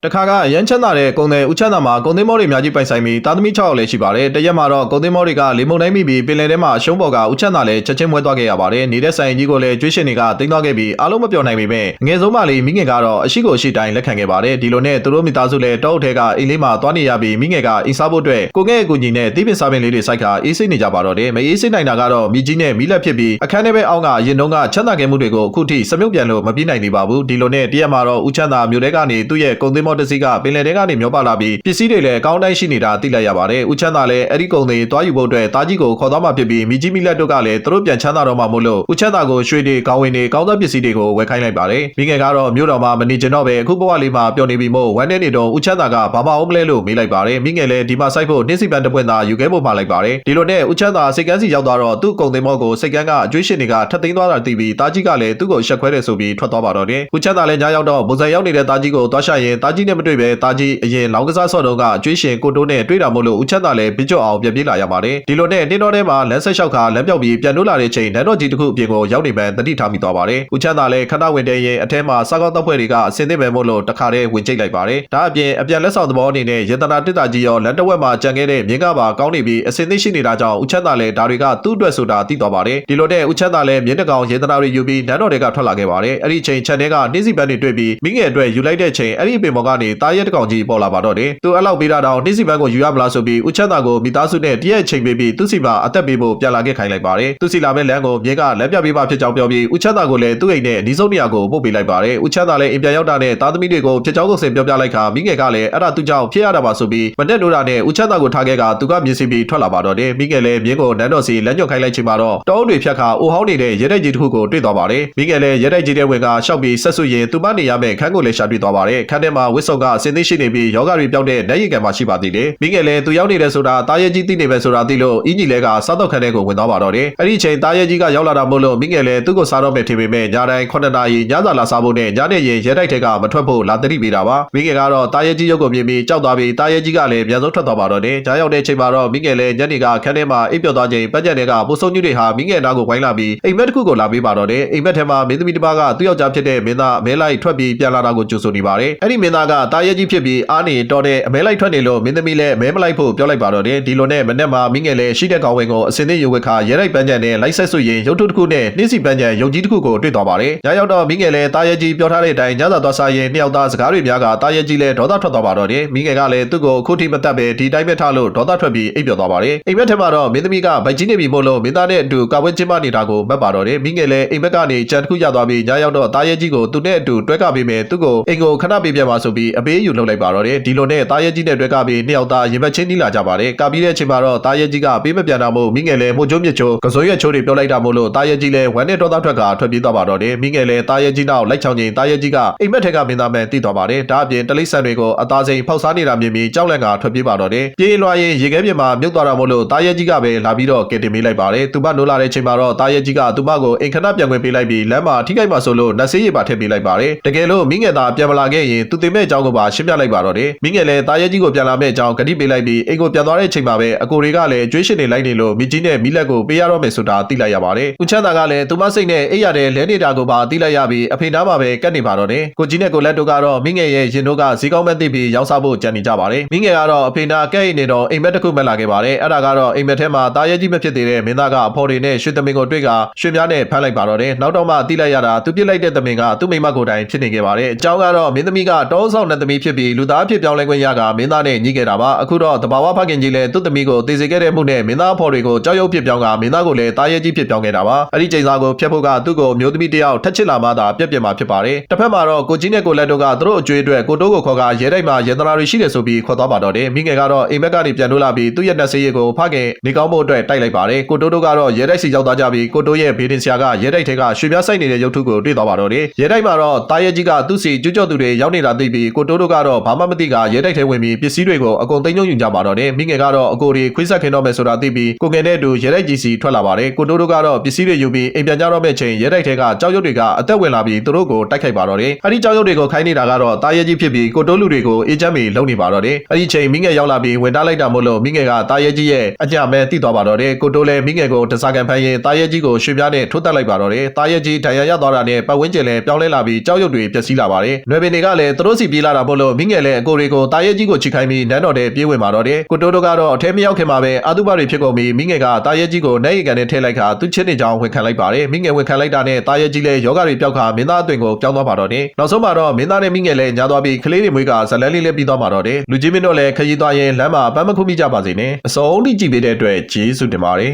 တခါကရမ်းချမ်းသာတဲ့ကုန်းတဲ့ဦးချမ်းသာမှာကုန်းသိမ်းမောတွေအများကြီးပိုင်ဆိုင်ပြီးသားသမီး6ယောက်လည်းရှိပါတယ်။တရက်မှာတော့ကုန်းသိမ်းမောတွေကလေမုန်တိုင်းမိပြီးပင်လယ်ထဲမှာအရှုံးပေါ်ကဦးချမ်းသာလည်းချက်ချင်းမွဲသွားခဲ့ရပါတယ်။နေတဲ့ဆိုင်ကြီးကိုလည်းကျွေးရှင်တွေကတိမ်းသွားခဲ့ပြီးအားလုံးမပြောနိုင်ပေမဲ့ငယ်ဆုံးမလေးမိငယ်ကတော့အရှိကိုအရှိတိုင်းလက်ခံခဲ့ပါတယ်။ဒီလိုနဲ့သူတို့မိသားစုလည်းတောအုပ်ထဲကအိမ်လေးမှာသွားနေရပြီးမိငယ်ကအိမ်စားဖို့အတွက်ကိုငဲ့အကူကြီးနဲ့တီးပင်စားပင်လေးတွေစိုက်ခါအေးစိတ်နေကြပါတော့တယ်။မအေးစိတ်နိုင်တာကတော့မိကြီးနဲ့မိလက်ဖြစ်ပြီးအခန်းထဲပဲအောင်းကအရင်တုန်းကချမ်းသာခဲ့မှုတွေကိုအခုထိစမြုပ်ပြန်လို့မပြေးနိုင်သေးပါဘူး။ဒီလိုနဲ့တရက်မှာတော့ဦးချမ်းသာမြို့ထဲကနေသူ့ရဲ့ကုန်းသိမ်းမောတစ်စီးကပင်လယ်ထဲကနေမျောပါလာပြီးပစ္စည်းတွေလည်းကောင်းတိုင်းရှိနေတာသိလိုက်ရပါတယ်။ဦးချမ်းသာလည်းအဲ့ဒီကုန်းတွေသွားယူဖို့အတွက်တားကြီးကိုခေါ်သွားမှဖြစ်ပြီးမိကြီးမိလက်တို့ကလည်းသူတို့ပြန်ချမ်းသာတော့မှမို့လို့ဦးချမ်းသာကိုရွှေတွေကောင်းဝင်တွေကောင်းသောပစ္စည်းတွေကိုဝယ်ခိုင်းလိုက်ပါတယ်။မိငယ်ကတော့မြို့တော်မှာမနေကျင်တော့ပဲအခုဘဝလေးမှာပျော်နေပြီမို့ဝမ်းထဲနေတော့ဦးချမ်းသာကဘာမှအောင်မလဲလို့မေးလိုက်ပါတယ်။မိငယ်လည်းဒီမှာစိုက်ဖို့နှင်းစီပန်းတစ်ပွင့်သာယူခဲ့ဖို့မှာလိုက်ပါတယ်။ဒီလိုနဲ့ဦးချမ်းသာစိတ်ကန်းစီရောက်သွားတော့သူ့ကုန်းသိမ်းမောကိုစိတ်ကန်းကအကျွေးရှင်တွေကထပ်သိမ်းသွားတာသိပြီးတားကြီးကလည်းသူ့ကိုရှက်ခွဲတယ်ဆိုပြီးထွက်သွားပါတော့တယ်။ဦးချမ်းသာလည်းညရောက်တော့ပုံစံရောက်နေတဲ့တားကြီးကိုသွားရှာရင်တားကြီးနဲ့မတွေ့ပဲတားကြီးအရင်လောင်းကစားဆော့တုန်းကအကျွေးရှင်ကိုတိုးနဲ့တွေ့တာမို့လို့ဦးချမ်းသာလည်းပြစ်ကြော့အောင်ပြန်ပြေးလာရပါတယ်။ဒီလိုနဲ့တင်းတော်ထဲမှာလမ်းဆက်လျှောက်ခါလမ်းပြောက်ပြီးပြန်တိုးလာတဲ့ချိန်နန်းတော်ကြီးတစ်ခုအပြင်ကိုရောက်နေမှတတိထားမိသွားပါတယ်။ဦးချမ်းသာလည်းခဏဝင်တဲ့ရင်အထဲမှာစားကောင်းတောက်ဖွဲ့တွေကအစင်သစ်ပဲမို့လို့တခါတည်းဝင်ကြိတ်လိုက်ပါတယ်။ဒါအပြင်လက်ဆောင်သဘောအနေနဲ့ရတနာတစ်တာကြီးရောလမ်းတစ်ဝက်မှာကြံခဲ့တဲ့မြင်းကပါကောင်းနေပြီးအစင်သစ်ရှိနေတာကြောင့်ဦးချမ်းသာလည်းဒါတွေကသူ့အတွက်ဆိုတာသိသွားပါတယ်။ဒီလိုနဲ့ဦးချမ်းသာလည်းမြင်းတကောင်ရတနာတွေယူပြီးနန်းတော်တွေကထွက်လာခဲ့ပါတယ်။အဲ့ဒီချိန်ခြံထဲကနှင်းစီပန်းတွေတွေ့ပြီးမိငယ်အတွက်ယူလိုက်တဲ့ချိန်အဲ့ဒီအပင်ပေါ်ကနေတားရဲတကောင်ကြီးပေါ်လာပါတော့တယ်။သူအဲ့လောက်ပေးတာတော့နှင်းစီပန်းကိုယူရမလားဆိုပြီးဦးချမ်းသာကိုမိသားစုနဲ့တရက်ချိန်ပေးပြီးသူ့စီမှာအသက်ပေးဖို့ပြန်လာခဲ့ခိုင်းလိုက်ပါတယ်။သူ့စီလာမဲ့လမ်းကိုမြင်းကလက်ပြပေးပါဖြစ်ကြောင်းပြောပြီးဦးချမ်းသာကိုလည်းသူ့အိမ်နဲ့အနီးဆုံးနေရာကိုပို့ပေးလိုက်ပါတယ်။ဦးချမ်းသာလည်းအိမ်ပြန်ရောက်တာနဲ့သားသမီးတွေကိုဖြစ်ကြောင်းကိုစင်ပြောပြလိုက်ခါမိငယ်ကလည်းအဲ့ဒါသူ့ကြောင့်ဖြစ်ရတာပါဆိုပြီးမနဲ့လို့တာနဲ့ဦးချမ်းသာကိုထားခဲ့ကသူကမြင်စီပြီးထွက်လာပါတော့တယ်။မိငယ်လည်းမြင်းကိုနန်းတော်စီလက်ညှို့ခိုင်းလိုက်ချိန်မှာတော့တောအုပ်တွေဖြတ်ခါအိုဟောင်းနေတဲ့ရဲတိုက်ကြီးတစ်ခုကိုတွေ့သွားပါတယ်။မိငယ်လည်းရဲတိုက်ကြီးတဲ့ဝင်ကရှောက်ပြီးဆက်ဆွရင်သူမနေရမဲ့ခန်းကိုလည်းရှာတွေ့သွားပါတယ်။ခန်းထဲမှာဝစ်စုံကစင်သိရှိနေပြီးယောဂတွေပြောင်းတဲ့နတ်ရည်ကံမှာရှိပါသေးတယ်။မိငယ်လည်းသူရောက်နေတဲ့ဆိုတာတားရဲကြီးသိနေပဲဆိုတာသိလို့အင်းကြီးလဲကစားတော့ခန်းထဲကိုဝင်သွားပါတော့တယ်။အဲ့ဒီချိန်တားရဲကြီးကရောက်လာတာမို့လို့မိငယ်လည်းသူ့ကိုစားတော့မယ်ထင်ပေမဲ့ညတိုင်း9နာရီညစာလာစားဖို့နဲ့ညနေရင်ရဲတိုက်ထဲကမထွက်ဖို့လာတတိပေးတာပါ။မိငယ်ကတော့တားရဲကြီးရုပ်ကိုမြင်ပြီးကြောက်သွားပြီးတားရဲကြီးကလည်းပြန်ဆုံးထွက်သွားပါတော့တယ်။ကြားရောက်တဲ့ချိန်မှာတော့မိငယ်လည်းညနေကခန်းထဲမှာအိပ်ပျော်သွားချိန်ပန်းကြံတွေကပိုးစုံကြီးတွေဟာမိငယ်နားကိုဝိုင်းလာပြီးအိမ်မက်တစ်ခုကိုလာပေးပါတော့တယ်။အိမ်မက်ထဲမှာမင်းသမီးတစ်ပါးကသူ့ယောက်ျားဖြစ်တဲ့မင်းသားအမဲလိုက်ထွက်ပြီးပြန်လာတာကိုကြိုဆိုနေပါတယ်။အဲ့ဒီမင်းသားကတားရဲကြီးဖြစ်ပြီးအားနေတော့တဲ့အမဲလိုက်ထွက်နေလို့မင်းသမီးလည်းအမဲမလိုက်ဖို့ပြောလိုက်ပါတော့တယ်။ဒီလိုနဲ့မနေ့မှာမိငယ်လည်းရှိတဲ့ကောင်ဝင်ကိုအစင်သစ်ယူဝက်ခါရဲတိုက်ပန်းကြံနဲ့လိုက်ဆက်ဆွရင်ရုပ်ထုတစ်ခုနဲ့နှင်းစီပန်းကြံရုပ်ကြီးတစ်ခုကိုတွေ့သွားပါတယ်။ညရောက်တော့မိငယ်လည်းတားရဲကြီးပြောထားတဲ့အတိုင်းညစာသွားစားရင်နှစ်ယောက်သားစကားတွေများကတားရဲကြီးလည်းဒေါသထွက်သွားပါတော့တယ်။မိငယ်ကလည်းသူ့ကိုအခုထိမတတ်ပဲဒီတိုင်းပဲထားလို့ဒေါသထွက်ပြီးအိပ်ပျော်သွားပါတယ်။အိမ်မက်ထဲမှာတော့မင်းသမီးကဗိုက်ကြီးနေပြီမို့လို့မင်းသားနဲ့အတူကာဝဲချင်းမနေတာကိုမှတ်ပါတော့တယ်။မိငယ်လည်းအိမ်မက်ကနေကြံတစ်ခုရသွားပြီးညရောက်တော့တားရဲကြီးကိုသူနဲ့အတူတွဲကပေးမယ်သူ့ကိုအိမ်ကိုခဏပေးပြန်ပါဆိုပြီးအပေးယူလုပ်လိုက်ပါတော့တယ်။ဒီလိုနဲ့တားရဲကြီးနဲ့တွဲကပြီးနှစ်ယောက်သားရင်ဘက်ချင်းနီးလာကြပါတယ်။ကပြီးတဲ့အချိန်မှာတော့တားရဲကြီးကပေးမပြန်တာမို့မိငယ်လည်းမှုတ်ချိုးမြစ်ချိုးကစိုးရွက်ချိုးတွေပြောလိုက်တာမို့လို့တားရဲကြီးလည်းဝမ်းနဲ့ဒေါသထွက်ထွက်ပြေးသွားပါတော့တယ်။မိငယ်လည်းတားရဲကြီးနောက်လိုက်ချောင်းချင်းတားရဲကြီးကအိမ်မက်ထဲကမင်းသားမှန်တိသွားပါတယ်။ဒါအပြင်တလိษံတွေကိုအသားစိမ်ဖောက်စားနေတာမြင်ပြီးကြောက်လန့်ကထွက်ပြေးပါတော့တယ်။ပြေးလွှားရင်ရေခဲပြင်မှာမြုပ်သွားတာမို့လို့တားရဲကြီးကပဲလာပြီးတော့ကယ်တင်ပေးလိုက်ပါတယ်။သူမနိုးလာတဲ့အချိန်မှာတော့တားရဲကြီးကသူမကိုအိမ်ခဏပြန်ခွင့်ပေးလိုက်ပြီးလမ်းမှာထိခိုက်မှဆိုလို့နတ်ဆေးရည်ပါထည့်ပေးလိုက်ပါတယ်။တကယ်လို့မိငယ်သားပြန်မလာခဲ့ရင်သူတင်မဲ့အကြောင်းကိုပါရှင်းပြလိုက်ပါတော့တယ်။မိငယ်လည်းတားရဲကြီးကိုပြန်လာမဲ့အကြောင်းဂတိပေးလိုက်ပြီးအိမ်ကိုပြန်သွားတဲ့အချိန်မှာပဲအကိုတွေကလည်းကျွေးရှင်နေလိုက်နေလို့မိကြီးနဲ့မိလက်ကိုပေးရတော့မယ်ဆိုတာသိလိုက်ရပါတယ်။ဦးချမ်းသာကလည်းသူမစိတ်နဲ့အိပ်ရတဲ့လဲနေတာကိုပါသိလိုက်ရပြီးအဖေနားမှာပဲကတ်နေပါတော့တယ်။ကိုကြီးနဲ့ကိုလက်တို့ကတော့မိငယ်ရဲ့ရင်တို့ကဈေးကောင်းမဲ့သိပြီးရောင်းစားဖို့ကြံနေကြပါတယ်။မိငယ်ကတော့အဖေနာကဲ့အိနေတော့အိမ်မက်တစ်ခုမက်လာခဲ့ပါတယ်။အဲ့ဒါကတော့အိမ်မက်ထဲမှာတားရဲကြီးမဖြစ်သေးတဲ့မင်းသားကအဖော်တွေနဲ့ရွှေသမင်ကိုတွေ့ကရွှေများနဲ့ဖမ်းလိုက်ပါတော့တယ်။နောက်တော့မှသိလိုက်ရတာသူပြစ်လိုက်တဲ့သမင်ကသူ့မိမကိုယ်တိုင်ဖြစ်နေခဲ့ပါတယ်။အကြောင်းကတော့မင်းသမီးကတောဆောင်နဲ့သမီးဖြစ်ပြီးလူသားဖြစ်ပြောင်းလဲခွင့်ရကမင်းသားနဲ့ညီးခဲ့တာပါ။အခုတော့တဘာဝဖခင်ကြီးလည်းသူ့သမီးကိုသိစေခဲ့တဲ့မှုနဲ့မင်းသားဖော်တွေကိုကြောက်ရွံ့ဖြစ်ပြောင်းကမင်းသားကိုလည်းတားရဲကြီးဖြစ်ပြောင်းခဲ့တာပါ။အဲ့ဒီချိန်စာကိုဖျက်ဖို့ကသူ့ကိုမျိုးသမီးတယောက်ထက်ချစ်လာမှသာပြက်ပြက်မှာဖြစ်ပါတယ်။တစ်ဖက်မှာတော့ကိုကြီးနဲ့ကိုလက်တို့ကသူတို့အကျွေးအတွက်ကိုတိုးကိုခေါ်ကရဲတိုက်မှာရတနာတွေရှိတယ်ဆိုပြီးခေါ်သွားပါတော့တယ်။မိငယ်ကတော့အိမ်မက်ကနေပြန်လို့လာပြီးသူ့ရဲ့နှက်ဆေးရည်ကိုဖခင်နေကောင်းဖို့အတွက်တိုက်လိုက်ပါတယ်။ကိုတိုးတို့ကတော့ရဲတိုက်စီရောက်သွားကြပြီးကိုတိုးရဲ့ဘေးတင်ဆရာကရဲတိုက်ထဲကရွှေပြားဆိုင်နေတဲ့ရုပ်ထုကိုတွေ့သွားပါတော့တယ်။ရဲတိုက်မှာတော့တားရဲကြီးကသူ့စီကျူးကျော်သူတွေရောက်နေတာသိပြီးကိုတိုးတို့ကတော့ဘာမှမသိကရဲတိုက်ထဲဝင်ပြီးပစ္စည်းတွေကိုအကုန်သိမ်းညွှန်ယူကြပါတော့တယ်။မိငယ်ကတော့အကိုတွေခွေးဆက်ခင်တော့မယ်ဆိုတာသိပြီးကိုငယ်နဲ့အတူရဲတိုက်ကြီးစီထွက်လာပါတယ်။ကိုတိုးတို့ကတော့ပစ္စည်းတွေယူပြီးအိမ်ပြန်ကြတော့မဲ့ချိန်ရဲတိုက်ထဲကကြောက်ရွံ့တွေကအသက်ဝင်လာပြီးသူတို့ကိုတိုက်ခိုက်ပါတော့တယ်။အဲ့ဒီကြောက်ရွံ့တွေကိုခိုင်းနေတာကတော့တားရဲကြီးဖြစ်ပြီးကိုတိုးလူတွေကိုအေးချမ်းမီလုံနေပါတော့တယ်။အဲ့ဒီချိန်မိငယ်ရောက်လာပြီးဝင်တားလိုက်တာမို့လို့မိငယ်ကတားရဲကြီးရဲ့အကြမဲတိသွားပါတော့တယ်။ကိုတိုးလည်းမိငယ်ကိုတစားကန်ဖမ်းရင်တားရဲကြီးကိုရွှေပြားနဲ့ထိုးတက်လိုက်ပါတော့တယ်။တားရဲကြီးဒဏ်ရာရသွားတာနဲ့ပတ်ဝန်းကျင်လည်းပြောင်းလဲလာပြီးကြောက်ရွံ့တွေပျက်စီးလာပါတယ်။နွယ်ပင်တွေကလည်းသူတို့စီ ပြေးလာတာမို့လို့မိငယ်လည်းအကိုတွေကိုတာရဲကြီးကိုချိခိုင်းပြီးနန်းတော်ထဲပြေးဝင်มาတော့တယ်ကိုတိုးတိုးကတော့အထဲမရောက်ခင်မှာပဲအာတုပတွေဖြစ်ကုန်ပြီးမိငယ်ကတာရဲကြီးကိုနှဲရီကန်နဲ့ထည့်လိုက်ခါသူ့ချစ်နေကြောင်းဝန်ခံလိုက်ပါတယ်မိငယ်ဝန်ခံလိုက်တာနဲ့တာရဲကြီးလည်းယောဂတွေပျောက်ခါမင်းသားအသွင်ကိုပြောင်းသွားပါတော့တယ်နောက်ဆုံးမှာတော့မင်းသားနဲ့မိငယ်လည်းညာသွားပြီးကလေးတွေမွေးကဇလန်းလေးလည်းပြီးသွားပါတော့တယ်လူကြီးမင်းတို့လည်းခရီးသွားရင်လမ်းမှာအပန်းမခုမိကြပါစေနဲ့အစုံထိကြည့်ပေးတဲ့အတွက်ကျေးဇူးတင်ပါတယ်